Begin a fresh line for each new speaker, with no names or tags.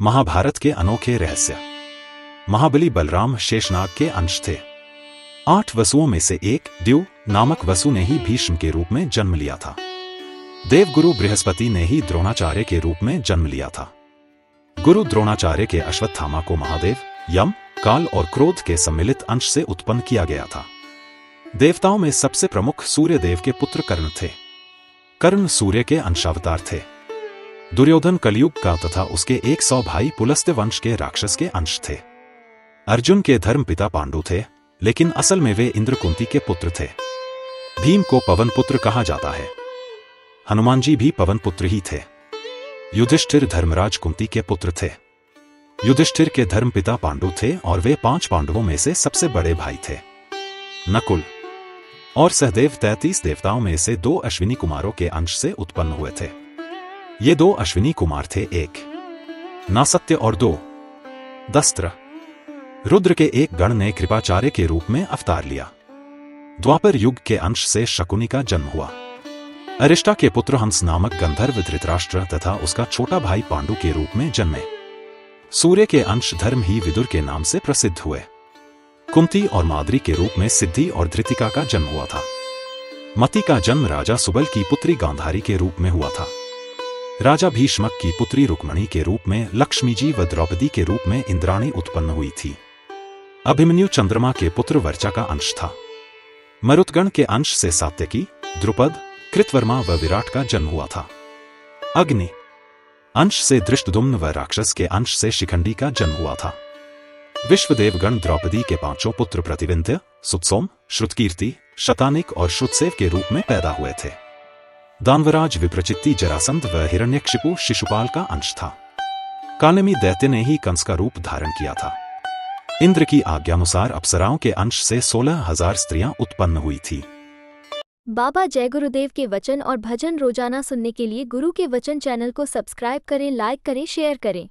महाभारत के अनोखे रहस्य। महाबली बलराम शेषनाग के अंश थे। 8 वसुओं में से एक द्यू नामक वसु ने ही भीष्म के रूप में जन्म लिया था। देवगुरु बृहस्पति ने ही द्रोणाचार्य के रूप में जन्म लिया था। गुरु द्रोणाचार्य के अश्वत्थामा को महादेव, यम, काल और क्रोध के सम्मिलित अंश से उत्पन्न किया गया था। देवताओं में सबसे प्रमुख सूर्य देव के पुत्र कर्ण थे। कर्ण सूर्य के अंशावतार थे। दुर्योधन कलयुग का तथा उसके 100 भाई पुलस्त्य वंश के राक्षस के अंश थे। अर्जुन के धर्म पिता पांडु थे, लेकिन असल में वे इंद्र कुंती के पुत्र थे। भीम को पवन पुत्र कहा जाता है। हनुमान जी भी पवन पुत्र ही थे। युधिष्ठिर धर्मराज कुंती के पुत्र थे। युधिष्ठिर के धर्म पिता पांडु थे और वे 5 पांडवों में से सबसे बड़े भाई थे। नकुल और सहदेव 33 देवताओं में से 2 अश्विनी कुमारों के अंश से उत्पन्न हुए थे। ये 2 अश्विनी कुमार थे, 1 नासत्य और 2 दस्त्र। रुद्र के एक गण ने कृपाचार्य के रूप में अवतार लिया। द्वापर युग के अंश से शकुनी का जन्म हुआ। अरिष्टा के पुत्र हंस नामक गंधर्व धृतराष्ट्र तथा उसका छोटा भाई पांडु के रूप में जन्मे। सूर्य के अंश धर्म ही विदुर के नाम से प्रसिद्ध हुए। कुंती और माद्री के रूप में सिद्धि और धृतिका का जन्म हुआ था। मति का जन्म राजा सुबल की पुत्री गांधारी के रूप में हुआ था। राजा भीष्मक की पुत्री रुक्मणी के रूप में लक्ष्मी जी व द्रौपदी के रूप में इंद्राणी उत्पन्न हुई थी। अभिमन्यु चंद्रमा के पुत्र वर्चा का अंश था। मरुतगण के अंश से सात्यकी, द्रुपद, कृतवर्मा व विराट का जन्म हुआ था। अग्नि अंश से धृष्टद्युम्न व राक्षस के अंश से शिखंडी का जन्म हुआ था। विश्वदेवगण द्रौपदी के 5 पुत्र प्रतिविंध्य, सुतसोम, श्रुतकीर्ति, शतानिक और श्रुतसेव के रूप में पैदा हुए थे। दानवराज विप्रचित्ति जरासंध व हिरण्यकशिपु शिशुपाल का अंश था। कालनेमी दैत्य ने ही कंस का रूप धारण किया था। इंद्र की आज्ञानुसार अप्सराओं के अंश से 16,000 स्त्रियां उत्पन्न हुई थी।
बाबा जय गुरुदेव के वचन और भजन रोजाना सुनने के लिए गुरु के वचन चैनल को सब्सक्राइब करें, लाइक करें, शेयर करें।